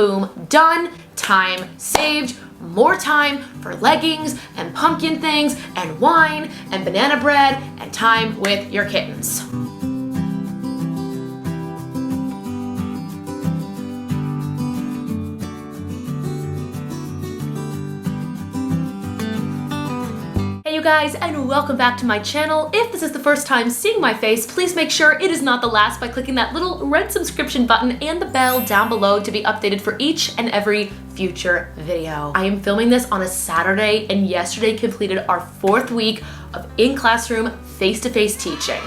boom, done, time saved, more time for leggings and pumpkin things and wine and banana bread and time with your kittens. Hey you guys, and welcome back to my channel. If this is the first time seeing my face, please make sure it is not the last by clicking that little red subscription button and the bell down below to be updated for each and every future video. I am filming this on a Saturday, and yesterday completed our 4th week of in-classroom face-to-face teaching.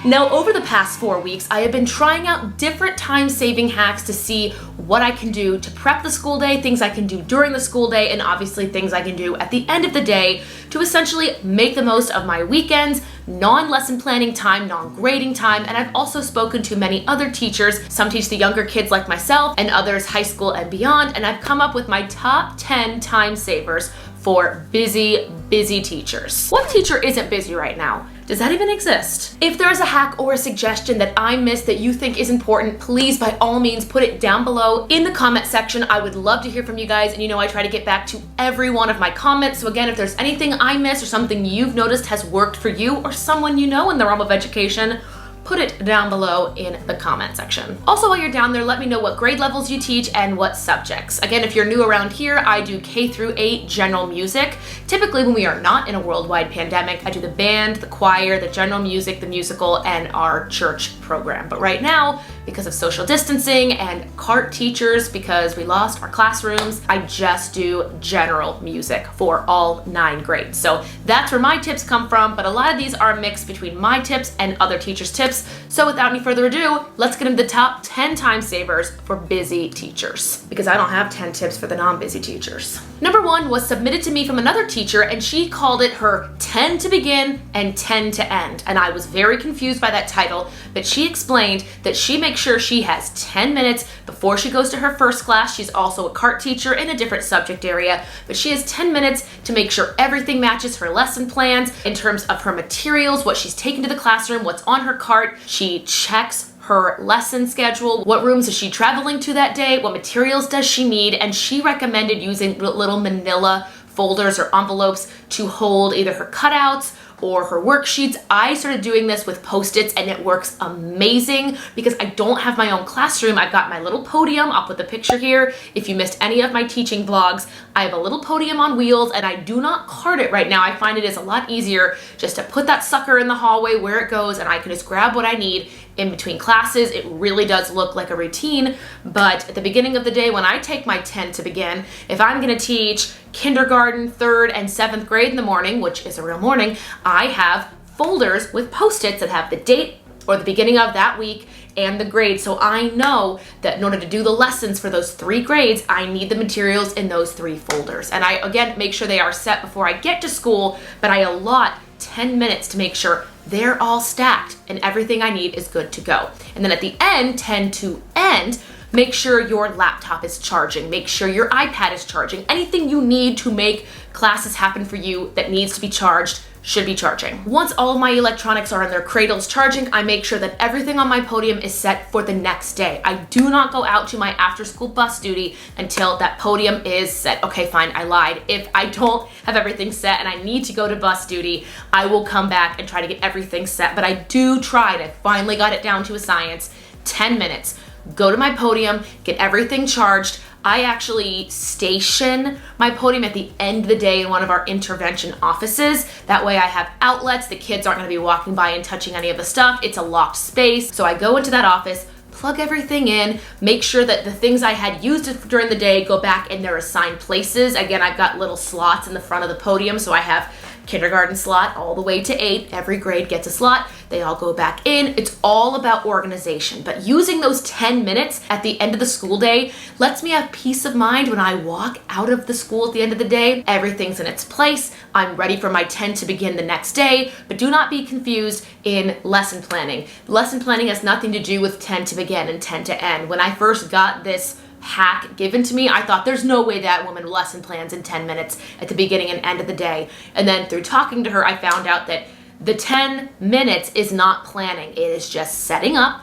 Now, over the past 4 weeks, I have been trying out different time-saving hacks to see what I can do to prep the school day, things I can do during the school day, and obviously things I can do at the end of the day to essentially make the most of my weekends, non-lesson planning time, non-grading time, and I've also spoken to many other teachers. Some teach the younger kids like myself, and others high school and beyond, and I've come up with my top 10 time savers for busy teachers. What teacher isn't busy right now? Does that even exist? If there is a hack or a suggestion that I missed that you think is important, please by all means put it down below in the comment section. I would love to hear from you guys, and you know I try to get back to every one of my comments. So again, if there's anything I missed or something you've noticed has worked for you or someone you know in the realm of education, put it down below in the comment section. Also, while you're down there, let me know what grade levels you teach and what subjects. Again, if you're new around here, I do K through 8 general music. Typically, when we are not in a worldwide pandemic, I do the band, the choir, the general music, the musical, and our church program. But right now, because of social distancing and CART teachers, because we lost our classrooms, I just do general music for all 9 grades. So that's where my tips come from, but a lot of these are a mix between my tips and other teachers' tips. So without any further ado, let's get into the top 10 time savers for busy teachers, because I don't have 10 tips for the non-busy teachers. Number 1 was submitted to me from another teacher, and she called it her 10 to begin and 10 to end. And I was very confused by that title, but she explained that she makes sure she has 10 minutes before she goes to her first class. She's also a CART teacher in a different subject area, but she has 10 minutes to make sure everything matches her lesson plans in terms of her materials, what she's taken to the classroom, what's on her cart. She checks her lesson schedule, what rooms is she traveling to that day, what materials does she need, and she recommended using little manila folders or envelopes to hold either her cutouts or her worksheets. I started doing this with Post-its, and it works amazing because I don't have my own classroom. I've got my little podium. I'll put the picture here. If you missed any of my teaching vlogs, I have a little podium on wheels, and I do not cart it right now. I find it is a lot easier just to put that sucker in the hallway where it goes, and I can just grab what I need in between classes. It really does look like a routine, but at the beginning of the day when I take my 10 to begin, if I'm gonna teach kindergarten, 3rd, and 7th grade in the morning, which is a real morning, I have folders with Post-its that have the date or the beginning of that week and the grade. So I know that in order to do the lessons for those 3 grades, I need the materials in those 3 folders. And I, again, make sure they are set before I get to school, but I allot 10 minutes to make sure they're all stacked and everything I need is good to go. And then at the end, 10 to end, make sure your laptop is charging, make sure your iPad is charging. Anything you need to make classes happen for you that needs to be charged should be charging. Once all of my electronics are in their cradles charging, I make sure that everything on my podium is set for the next day. I do not go out to my after-school bus duty until that podium is set. Okay, fine, I lied. If I don't have everything set and I need to go to bus duty, I will come back and try to get everything set. But I do try, and I finally got it down to a science, 10 minutes. Go to my podium, get everything charged. I actually station my podium at the end of the day in one of our intervention offices. That way I have outlets. The kids aren't gonna be walking by and touching any of the stuff. It's a locked space. So I go into that office, plug everything in, make sure that the things I had used during the day go back in their assigned places. Again, I've got little slots in the front of the podium, so I have kindergarten slot all the way to 8. Every grade gets a slot. They all go back in. It's all about organization. But using those 10 minutes at the end of the school day lets me have peace of mind when I walk out of the school at the end of the day. Everything's in its place. I'm ready for my 10 to begin the next day. But do not be confused in lesson planning. Lesson planning has nothing to do with 10 to begin and 10 to end. When I first got this hack given to me, I thought there's no way that woman lesson plans in 10 minutes at the beginning and end of the day. And then through talking to her, I found out that the 10 minutes is not planning. It is just setting up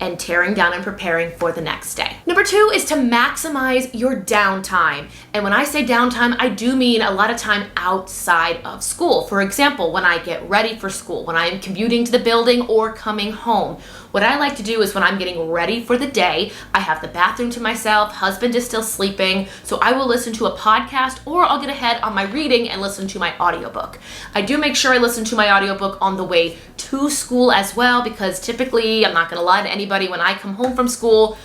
and tearing down and preparing for the next day. Number 2 is to maximize your downtime. And when I say downtime, I do mean a lot of time outside of school. For example, when I get ready for school, when I am commuting to the building or coming home. What I like to do is when I'm getting ready for the day, I have the bathroom to myself, husband is still sleeping, so I will listen to a podcast or I'll get ahead on my reading and listen to my audiobook. I do make sure I listen to my audiobook on the way to school as well, because typically, I'm not gonna lie to anybody, when I come home from school,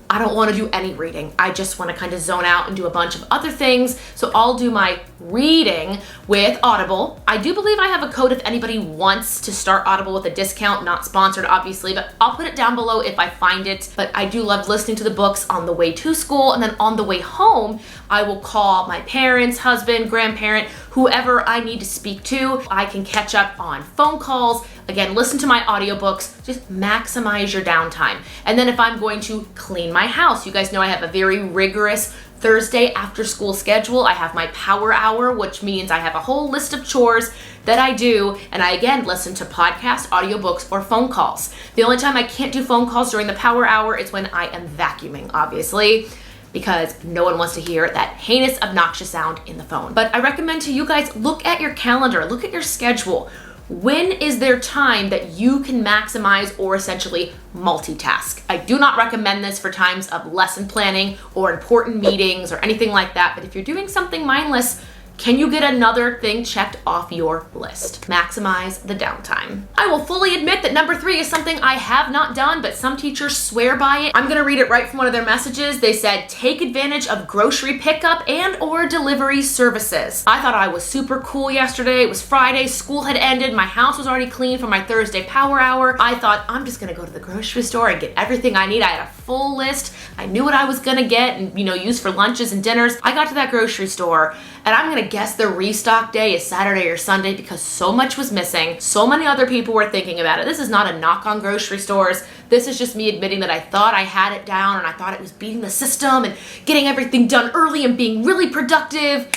I don't want to do any reading. I just want to kind of zone out and do a bunch of other things. So I'll do my reading with Audible. I do believe I have a code if anybody wants to start Audible with a discount, not sponsored obviously, but I'll put it down below if I find it. But I do love listening to the books on the way to school, and then on the way home, I will call my parents, husband, grandparent, whoever I need to speak to. I can catch up on phone calls. Again, listen to my audiobooks, just maximize your downtime. And then if I'm going to clean my house, you guys know I have a very rigorous Thursday after school schedule. I have my power hour, which means I have a whole list of chores that I do, and I again listen to podcasts, audiobooks, or phone calls. The only time I can't do phone calls during the power hour is when I am vacuuming, obviously, because no one wants to hear that heinous, obnoxious sound in the phone. But I recommend to you guys, look at your calendar, look at your schedule. When is there time that you can maximize or essentially multitask? I do not recommend this for times of lesson planning or important meetings or anything like that, but if you're doing something mindless, can you get another thing checked off your list? Maximize the downtime. I will fully admit that number 3 is something I have not done, but some teachers swear by it. I'm gonna read it right from one of their messages. They said, take advantage of grocery pickup and or delivery services. I thought I was super cool yesterday. It was Friday, school had ended, my house was already clean for my Thursday power hour. I thought, I'm just gonna go to the grocery store and get everything I need. I had a full list. I knew what I was gonna get and use for lunches and dinners. I got to that grocery store, and I'm gonna guess the restock day is Saturday or Sunday because so much was missing. So many other people were thinking about it. This is not a knock on grocery stores. This is just me admitting that I thought I had it down and I thought it was beating the system and getting everything done early and being really productive.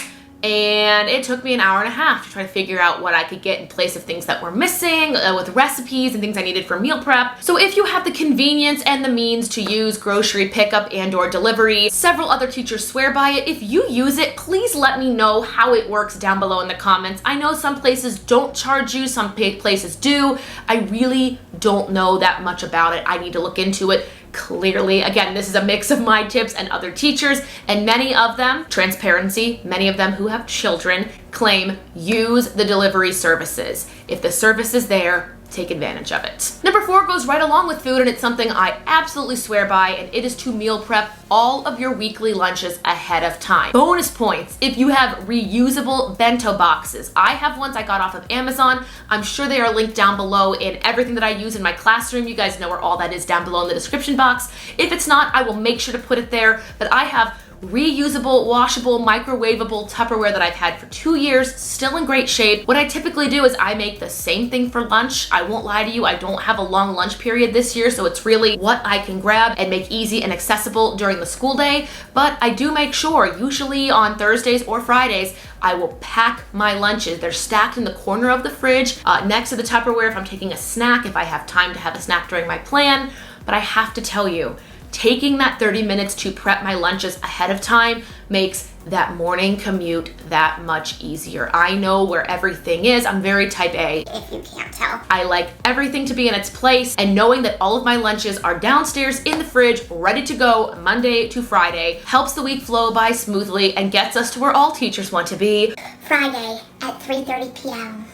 And it took me an hour and a half to try to figure out what I could get in place of things that were missing with recipes and things I needed for meal prep. So if you have the convenience and the means to use grocery pickup and or delivery, several other teachers swear by it. If you use it, please let me know how it works down below in the comments. I know some places don't charge you, some places do. I really don't know that much about it. I need to look into it. Clearly, again, this is a mix of my tips and other teachers, and many of them, transparency, many of them who have children claim use the delivery services. If the service is there, take advantage of it. Number 4 goes right along with food, and it's something I absolutely swear by, and it is to meal prep all of your weekly lunches ahead of time. Bonus points if you have reusable bento boxes. I have ones I got off of Amazon. I'm sure they are linked down below in everything that I use in my classroom. You guys know where all that is down below in the description box. If it's not, I will make sure to put it there, but I have reusable, washable, microwavable Tupperware that I've had for 2 years, still in great shape. What I typically do is I make the same thing for lunch. I won't lie to you, I don't have a long lunch period this year, so it's really what I can grab and make easy and accessible during the school day. But I do make sure, usually on Thursdays or Fridays, I will pack my lunches. They're stacked in the corner of the fridge, next to the Tupperware if I'm taking a snack, if I have time to have a snack during my plan. But I have to tell you, taking that 30 minutes to prep my lunches ahead of time makes that morning commute that much easier. I know where everything is. I'm very type A, if you can't tell. I like everything to be in its place, and knowing that all of my lunches are downstairs in the fridge, ready to go Monday to Friday, helps the week flow by smoothly and gets us to where all teachers want to be. Friday at 3:30 p.m.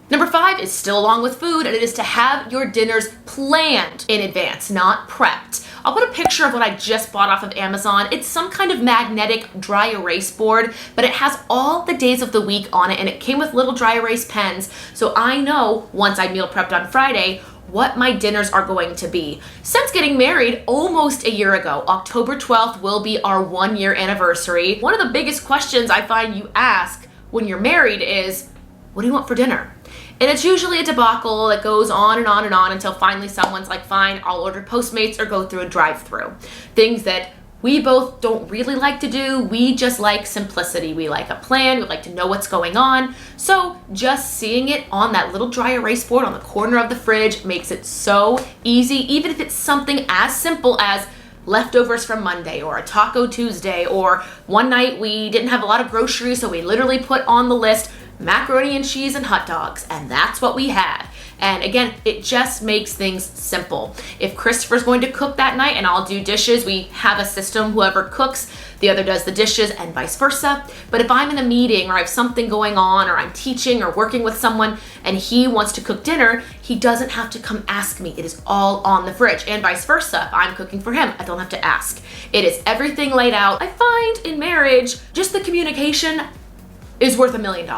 Number 5 is still along with food, and it is to have your dinners planned in advance, not prepped. I'll put a picture of what I just bought off of Amazon. It's some kind of magnetic dry erase board, but it has all the days of the week on it, and it came with little dry erase pens, so I know once I meal prepped on Friday what my dinners are going to be. Since getting married almost a year ago, October 12th will be our 1-year anniversary. One of the biggest questions I find you ask when you're married is, what do you want for dinner? And it's usually a debacle that goes on and on and on until finally someone's like, fine, I'll order Postmates or go through a drive-thru. Things that we both don't really like to do. We just like simplicity. We like a plan. We like to know what's going on. So just seeing it on that little dry erase board on the corner of the fridge makes it so easy, even if it's something as simple as leftovers from Monday or a Taco Tuesday, or one night we didn't have a lot of groceries, so we literally put on the list macaroni and cheese and hot dogs, and that's what we had. And again, it just makes things simple. If Christopher's going to cook that night and I'll do dishes, we have a system, whoever cooks, the other does the dishes, and vice versa. But if I'm in a meeting or I have something going on, or I'm teaching or working with someone and he wants to cook dinner, he doesn't have to come ask me. It is all on the fridge, and vice versa. If I'm cooking for him, I don't have to ask. It is everything laid out. I find in marriage, just the communication is worth $1 million.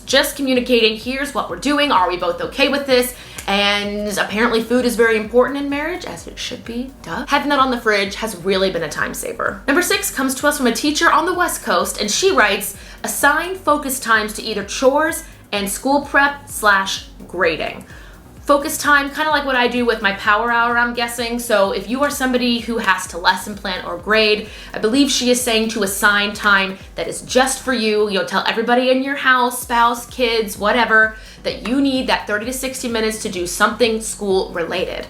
Just communicating, here's what we're doing, are we both okay with this? And apparently food is very important in marriage, as it should be, duh. Having that on the fridge has really been a time saver. Number 6 comes to us from a teacher on the West Coast, and she writes, assign focus times to either chores and school prep / grading. Focus time, kind of like what I do with my power hour, I'm guessing. So if you are somebody who has to lesson plan or grade, I believe she is saying to assign time that is just for you. You'll tell everybody in your house, spouse, kids, whatever, that you need that 30 to 60 minutes to do something school related.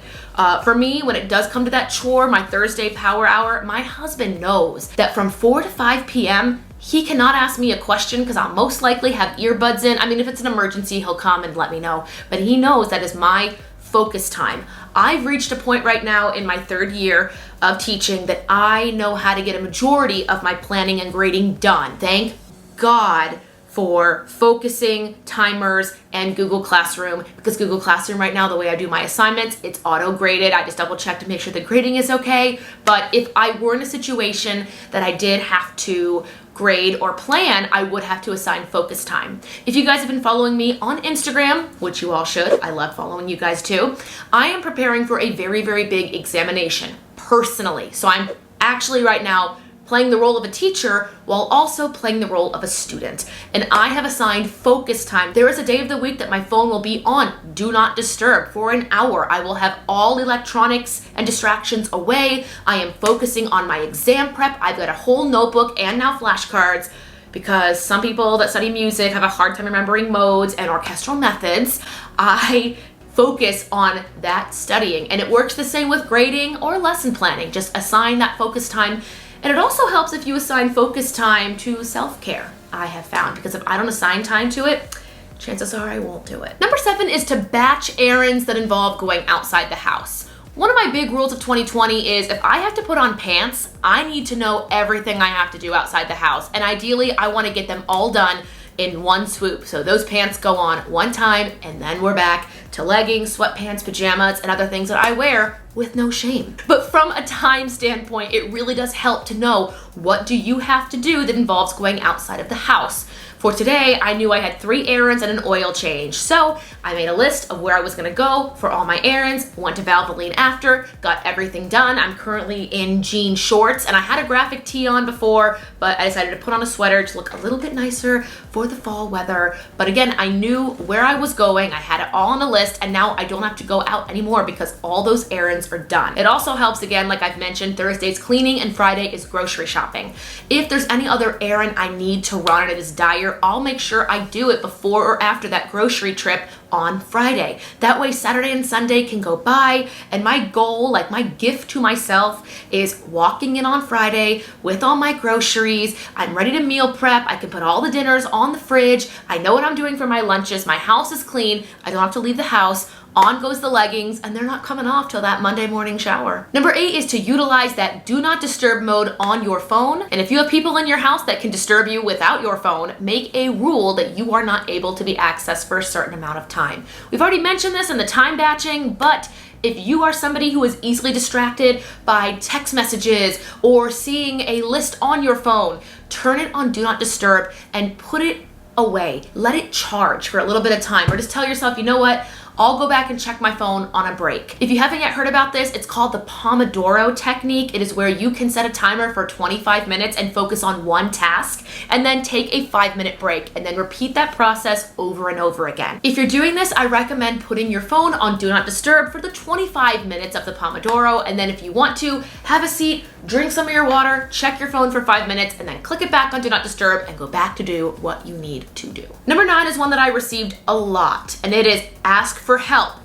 For me, when it does come to that chore, my Thursday power hour, my husband knows that from 4 to 5 p.m., he cannot ask me a question because I'll most likely have earbuds in. I mean, if it's an emergency, he'll come and let me know, but he knows that is my focus time. I've reached a point right now in my 3rd year of teaching that I know how to get a majority of my planning and grading done. Thank God for focusing, timers, and Google Classroom, because Google Classroom right now, the way I do my assignments, it's auto-graded. I just double check to make sure the grading is okay. But if I were in a situation that I did have to grade or plan, I would have to assign focus time. If you guys have been following me on Instagram, which you all should, I love following you guys too, I am preparing for a very, very big examination personally. So I'm actually right now playing the role of a teacher while also playing the role of a student. And I have assigned focus time. There is a day of the week that my phone will be on Do Not Disturb for an hour. I will have all electronics and distractions away. I am focusing on my exam prep. I've got a whole notebook and now flashcards, because some people that study music have a hard time remembering modes and orchestral methods. I focus on that studying, and it works the same with grading or lesson planning. Just assign that focus time. And it also helps if you assign focus time to self-care, I have found, because if I don't assign time to it, chances are I won't do it. Number 7 is to batch errands that involve going outside the house. One of my big rules of 2020 is if I have to put on pants, I need to know everything I have to do outside the house. And ideally, I want to get them all done in one swoop. So those pants go on one time, and then we're back to leggings, sweatpants, pajamas, and other things that I wear with no shame. But from a time standpoint, it really does help to know what do you have to do that involves going outside of the house. For today, I knew I had 3 errands and an oil change. So I made a list of where I was gonna go for all my errands, went to Valvoline after, got everything done. I'm currently in jean shorts, and I had a graphic tee on before, but I decided to put on a sweater to look a little bit nicer for the fall weather. But again, I knew where I was going. I had it all on a list, and now I don't have to go out anymore because all those errands are done. It also helps, again, like I've mentioned, Thursday's cleaning and Friday is grocery shopping. If there's any other errand I need to run and it is dire, I'll make sure I do it before or after that grocery trip on Friday. That way Saturday and Sunday can go by, and my goal, like my gift to myself, is walking in on Friday with all my groceries. I'm ready to meal prep. I can put all the dinners on the fridge. I know what I'm doing for my lunches. My house is clean. I don't have to leave the house. On goes the leggings, and they're not coming off till that Monday morning shower. Number 8 is to utilize that do not disturb mode on your phone. And if you have people in your house that can disturb you without your phone, make a rule that you are not able to be accessed for a certain amount of time. We've already mentioned this in the time batching, but if you are somebody who is easily distracted by text messages or seeing a list on your phone, turn it on do not disturb and put it away. Let it charge for a little bit of time, or just tell yourself, you know what? I'll go back and check my phone on a break. If you haven't yet heard about this, it's called the Pomodoro technique. It is where you can set a timer for 25 minutes and focus on one task, and then take a 5-minute break, and then repeat that process over and over again. If you're doing this, I recommend putting your phone on Do Not Disturb for the 25 minutes of the Pomodoro, and then if you want to, have a seat drink some of your water, check your phone for 5 minutes, and then click it back on Do Not Disturb and go back to do what you need to do. Number 9 is one that I received a lot, and it is ask for help, ...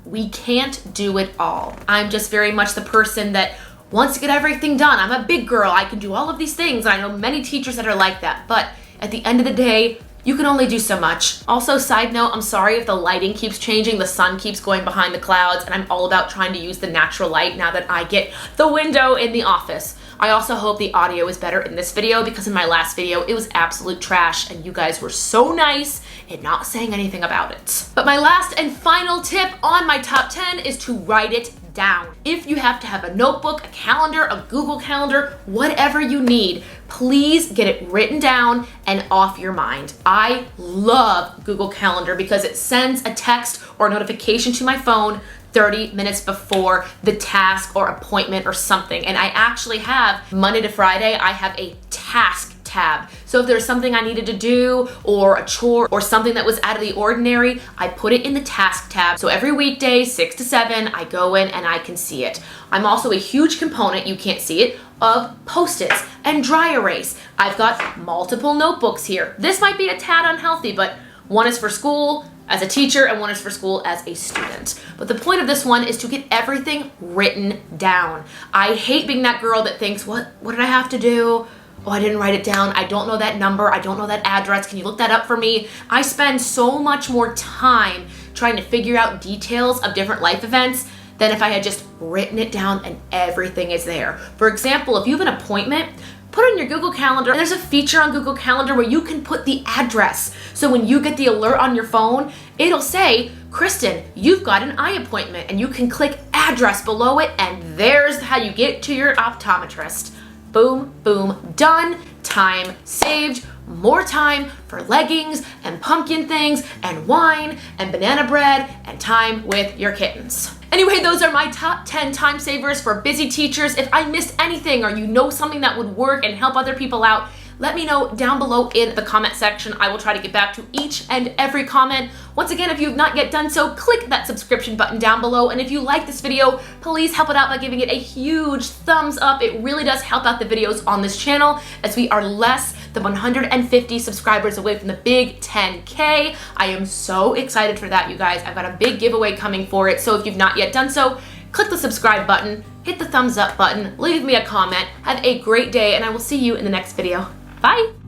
We can't do it all. I'm just very much the person that wants to get everything done. I'm a big girl. I can do all of these things. And I know many teachers that are like that. But at the end of the day, you can only do so much. Also, side note, I'm sorry if the lighting keeps changing, the sun keeps going behind the clouds, and I'm all about trying to use the natural light now that I get the window in the office. I also hope the audio is better in this video because in my last video, it was absolute trash and you guys were so nice in not saying anything about it. But my last and final tip on my top 10 is to write it down. If you have to have a notebook, a calendar, a Google Calendar, whatever you need, please get it written down and off your mind. I love Google Calendar because it sends a text or a notification to my phone 30 minutes before the task or appointment or something. And I actually have Monday to Friday, I have a task tab. So if there's something I needed to do or a chore or something that was out of the ordinary, I put it in the task tab. So every weekday, 6 to 7, I go in and I can see it. I'm also a huge component, you can't see it, of Post-its and dry erase. I've got multiple notebooks here. This might be a tad unhealthy, but one is for school as a teacher and one is for school as a student. But the point of this one is to get everything written down. I hate being that girl that thinks, what did I have to do? Oh, I didn't write it down. I don't know that number. I don't know that address. Can you look that up for me? I spend so much more time trying to figure out details of different life events than if I had just written it down and everything is there. For example, if you have an appointment, put it in your Google Calendar. There's a feature on Google Calendar where you can put the address. So when you get the alert on your phone, it'll say, Kristen, you've got an eye appointment, and you can click address below it and there's how you get to your optometrist. Boom, boom, done, time saved, more time for leggings and pumpkin things and wine and banana bread and time with your kittens. Anyway, those are my top 10 time savers for busy teachers. If I missed anything or you know something that would work and help other people out, let me know down below in the comment section. I will try to get back to each and every comment. Once again, if you've not yet done so, click that subscription button down below. And if you like this video, please help it out by giving it a huge thumbs up. It really does help out the videos on this channel as we are less than 150 subscribers away from the big 10K. I am so excited for that, you guys. I've got a big giveaway coming for it. So if you've not yet done so, click the subscribe button, hit the thumbs up button, leave me a comment. Have a great day, and I will see you in the next video. Bye.